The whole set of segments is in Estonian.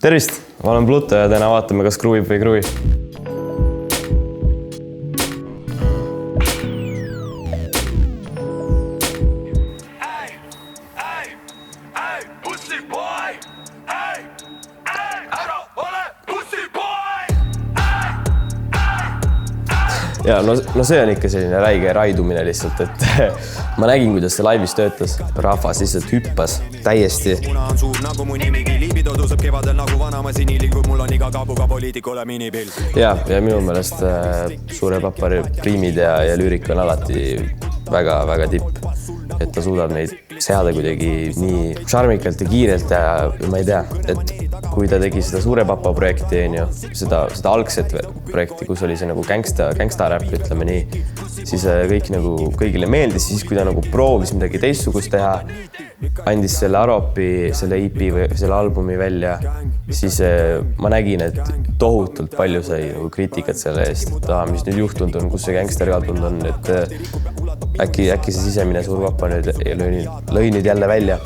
Tervist, ma olen Pluto ja täna vaatame, kas kruviib või kruvi. Ja no see on ikka selline räige raidumine lihtsalt, et ma nägin, kuidas see laivis töötas. Rahvas lihtsalt hüppas täiesti. Ja minu meelest Suure Papa riimid ja lüürik on alati väga tipp, et ta suudab neid seada kuidagi nii šarmikalt ja kiirelt ja ma ei tea, et kui ta tegi seda Suure Papa projekti, seda algset projekti, kus oli see nagu gangsta-räpp, ütleme nii, siis kõik nagu kõigile meeldis, siis kui ta nagu proovis midagi teistsugust teha, andis selle Aropi, selle EP või selle albumi välja, siis ma nägin, et tohutult palju sai nagu kriitikat selle eest, et mis nüüd juhtunud on, kus see gangster kadunud on, et äkki see sisemine Suur Papa nüüd lõi nüüd jälle välja.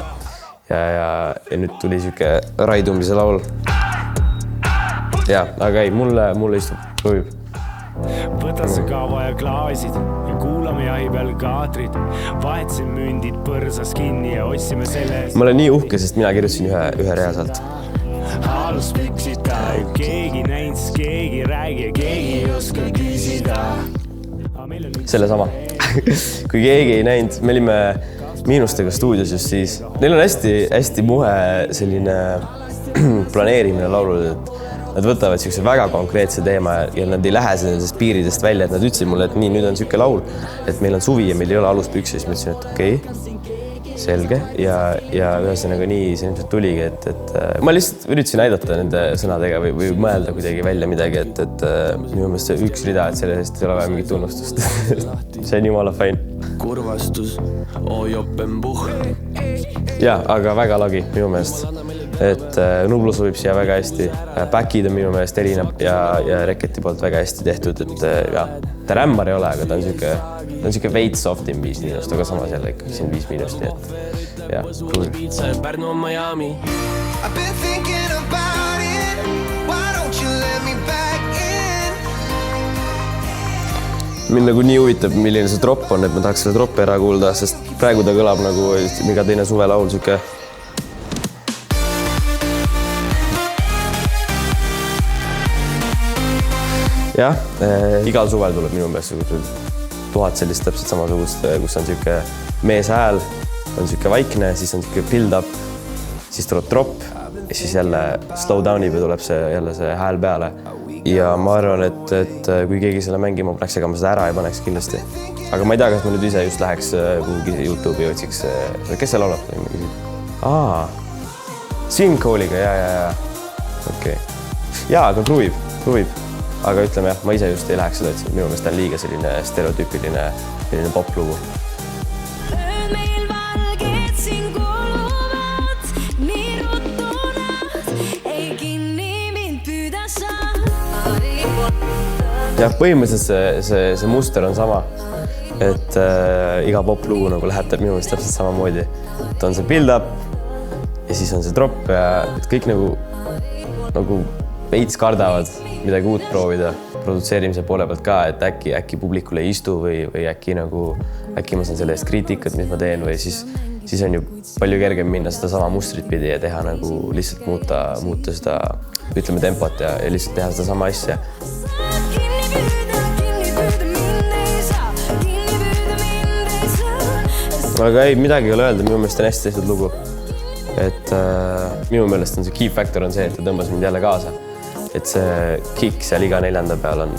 Ja nüüd tuli siuke raidumise laul. Ja, aga ei, mulle istub kruviib. Võta see kaava ja klaasid ja kuulame jahi peal kaatrid. Vahetsin mündid põrsas kinni ja otsime selle eest. Ma olen nii uhke, sest mina kirjutasin ühe rea sealt. Haalus püksid ta, keegi näinud, keegi räägi ja keegi ei oska küsida. Selle sama. Kui keegi ei näinud, me olime Miinustega stuudios just siis. Neil on hästi muhe selline planeerimine laulud, et nad võtavad siukse väga konkreetse teema ja nad ei lähe sellest piiridest välja, et nad ütlesid mulle, et nii, nüüd on siuke laul, et meil on suvi ja meil ei ole aluspükse, siis ma ütlesin, et okei, selge ja ühesõnaga nii see ilmselt tuligi, et ma lihtsalt üritasin näidata nende sõnadega või mõelda kuidagi välja midagi, et minu meelest see üks rida, et selle eest ei ole vaja mingit tunnustust. See on jumala fine. Kurvastus, jopenpuh. Ja, aga väga lagi minu meelest, et Nublu sobib siia väga hästi. Backid on minu meelest erineb ja Reketi poolt väga hästi tehtud, et ja, ta rämmar ei ole, aga ta on siuke veits softim 5 miinust, aga samas jälle ikka siin 5 miinust, nii et ja, kruvi. Pärnu on Miami. Mind nagu nii huvitab, milline see drop on, et ma tahaks selle droppi ära kuulda, sest praegu ta kõlab nagu iga teine suvelaul siuke. Jah, igal suvel tuleb minu meelest 1000 sellist täpselt samasugust, kus on siuke mees hääl, on siuke vaikne, siis on siuke build up, siis tuleb drop ja siis jälle slow down'ib ja tuleb jälle see hääl peale. Ja ma arvan, et kui keegi selle mängima paneks, ega ma seda ära ei paneks kindlasti. Aga ma ei tea, kas ma nüüd ise just läheks kuhugi YouTube'i otsiks. Kes see laulab? Swing Cooliga, ja. Okei. Ja, aga kruviib. Aga ütleme jah, ma ise just ei läheks seda otsima. Minu meelest on liiga selline stereotüüpiline pop-lugu. Jah, põhimõtteliselt see muster on sama, et iga pop-lugu nagu läheb minu meelest täpselt samamoodi. Et on see build-up ja siis on see drop ja kõik nagu veits kardavad midagi uut proovida produtseerimise poole pealt ka, et äkki publikule ei istu või äkki ma saan selle eest kriitikat, mis ma teen või siis on ju palju kergem minna seda sama mustrit pidi ja teha nagu lihtsalt muuta seda, ütleme, tempot ja lihtsalt teha seda sama asja. Aga ei, midagi ei ole öelda, minu meelest on hästi tehtud lugu. Et minu meelest on see key factor on see, et ta tõmbas mind jälle kaasa. Et see kick seal iga 4. peal on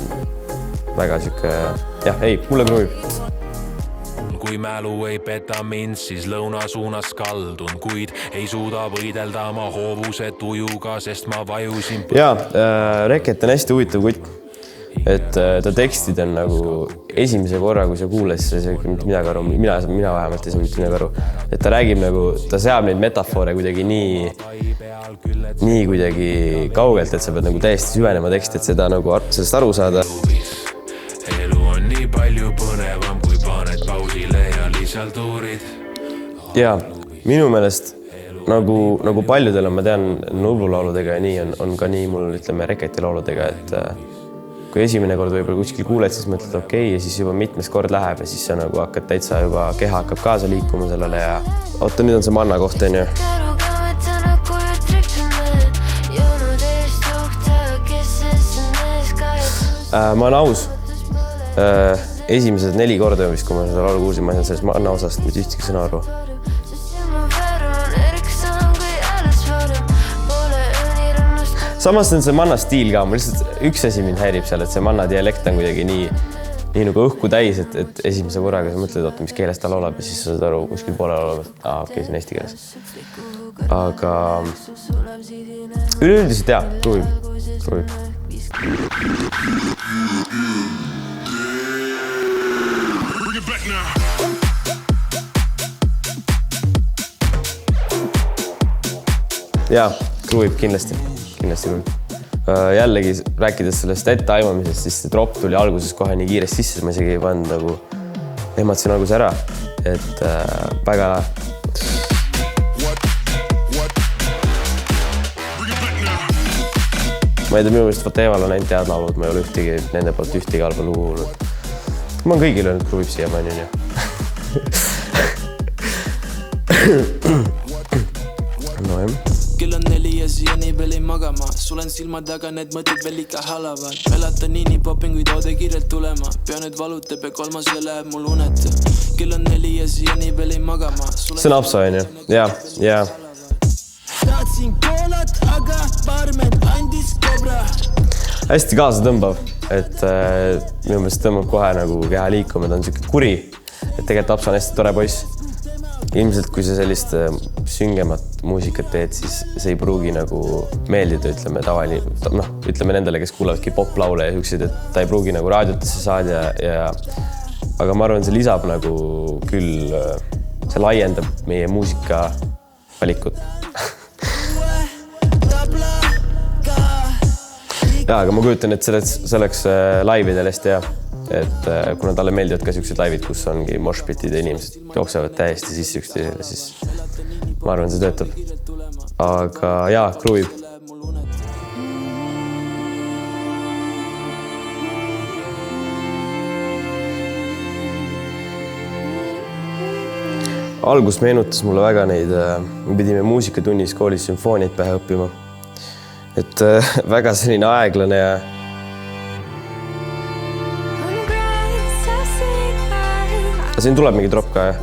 väga siuke, jah, ei, mulle kruviib. Kui mälu ei peta mind, siis lõuna suunas kaldun, kuid ei suuda võidelda ma hoovuse tujuga, sest ma vajusin... Ja, Reket on hästi huvitav kutt. Et ta tekstid on nagu esimese korra, kui sa kuules, siis ei saa mitte midagi aru, mina vähemalt ei saa mitte midagi aru. Et ta räägib nagu, ta seab neid metafoore kuidagi nii kuidagi kaugelt, et sa pead nagu täiesti süvenema teksti, et seda nagu sellest aru saada. Elu on nii palju põnevam, kui paned pausile ja lihtsalt uurid. Ja minu meelest nagu paljudel on, ma tean, Nublu-lauludega ja nii on ka nii mul, ütleme, Reketi-lauludega, et kui esimene kord võib-olla kuskil kuuled, siis mõtled okei, ja siis juba mitmes kord läheb ja siis sa nagu hakkad täitsa juba, keha hakkab kaasa liikuma sellele ja oota, nüüd on see manna koht, on ju. Ma olen aus. Esimesed 4 korda, mis kui ma seda laulu kuulsin, ma ei saanud sellest manna osast mitte ühtegi sõna aru. Samas on see manna stiil ka, mul lihtsalt üks asi mind häirib seal, et see manna dialekt on kuidagi nii nagu õhku täis, et esimese korraga sa mõtled, oota, mis keeles ta laulab ja siis sa saad aru kuskil poole laulab, et okei, see on eesti keeles. Aga üleüldiselt jah, kruvib. Jaa, kruvib kindlasti kruvib. Jällegi rääkides sellest etteaimamisest, siis see drop tuli alguses kohe nii kiiresti sisse, ma isegi ei pannud nagu ehmatasin alguse ära, et väga ma ei tea, minu meelest Vateval on ainult head laulud, ma ei ole nende poolt ühtegi halba lugu kuulnud. Ma olen kõigil öelnud kruvib siiamaani, on ju. No jah. Kell on 4 ja siiani veel ei magama. Sulen silmad, aga need mõtted veel ikka halavad. Pelatan nii popinguid oode kiirelt tulema. Pea nüüd valutab ja kolmasele läheb mul uneta. Kell on 4 ja siiani veel ei magama. See on apsa, on ju. Jaa. Tahtsin koolat, aga barmen andis kobra. Hästi kaasa tõmbav, et minu meelest tõmbab kohe nagu keha liikuma, ta on siuke kuri, et tegelikult apsa on hästi tore poiss. Ilmselt, kui sa sellist süngemat muusikat teed, siis see ei pruugi nagu meeldida, ütleme nendele, kes kuulavadki poplaule ja siukseid, et ta ei pruugi nagu raadiotesse saada aga ma arvan, see lisab nagu küll, see laiendab meie muusika valikut. Jaa, aga ma kujutan, et selleks laividel hästi hea. Et kuna talle meeldivad ka siuksed laivid, kus ongi moshpitid ja inimesed jooksevad täiesti sisse üksteisele, siis ma arvan, see töötab. Aga jaa, kruvib. Algus meenutas mulle väga neid, me pidime muusikatunnis koolis sümfooniaid pähe õppima. Et väga selline aeglane ja siin tuleb mingi drop ka, jah?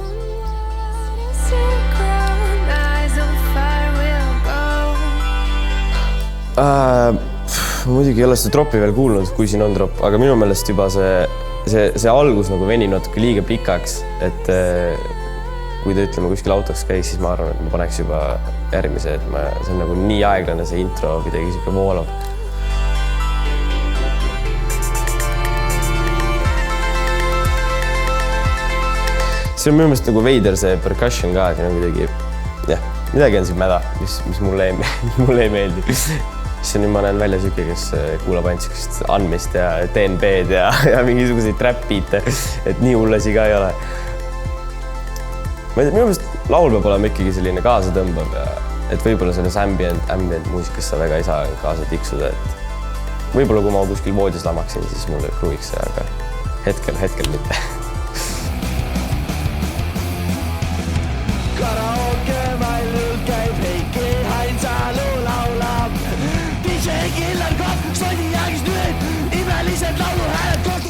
Muidugi ei ole seda dropi veel kuulnud, kui siin on drop, aga minu meelest juba see algus nagu venib natuke liiga pikaks, et kui ta ütleme kuskil autoks käis, siis ma arvan, et ma paneks juba järgmise, et see on nagu nii aeglane see intro midagi siuke voolav. See on minu meelest nagu veider see percussion ka, et kuidagi, jah, midagi on siin mäda, mis mulle ei meeldi. Siis nüüd ma näen välja siuke, kes kuulab ainult siukest andmist ja DNB-d ja mingisuguseid trap-beat'e, et nii hullasi ka ei ole. Ma ei tea, minu meelest laul peab olema ikkagi selline kaasatõmbav ja et võib-olla selles ambient muusikas sa väga ei saa kaasa tiksuda, et võib-olla kui ma kuskil voodis lamaksin, siis mulle kruviks see, aga hetkel mitte.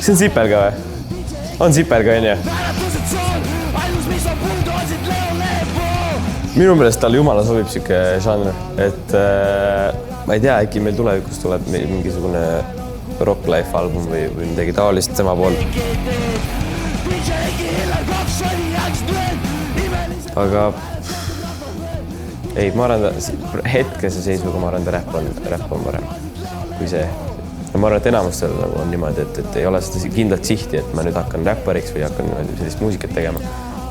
See on Sipel ka või? On Sipel ka, on ju? Minu meelest tal jumala sobib siuke žanr, et ma ei tea, äkki meil tulevikus tuleb mingisugune Rock Life album või midagi taolist tema pool. Aga ei, ma arvan, hetkese seisuga ma arvan, räpp on parem kui see. Ja ma arvan, et enamustel on niimoodi, et ei ole seda kindlat sihti, et ma nüüd hakkan räppariks või hakkan sellist muusikat tegema,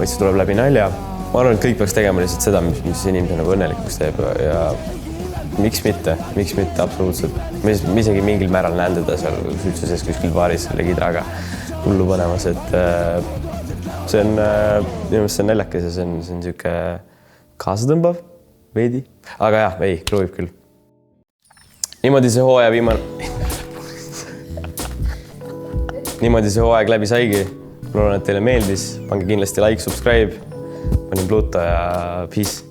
vaid see tuleb läbi nalja. Ma arvan, et kõik peaks tegema lihtsalt seda, mis inimese nagu õnnelikuks teeb ja miks mitte absoluutselt. Ma isegi mingil määral näen teda seal süütsuses kuskil baaris selle kidraga hullu panemas, et see on näljakas ja see on siuke kaasatõmbav veidi. Aga jah, ei, kruvib küll. Niimoodi see hooaja Niimoodi see hooaeg läbi saigi. Ma loodan, et teile meeldis. Pange kindlasti like, subscribe. Panin Pluto ja peace.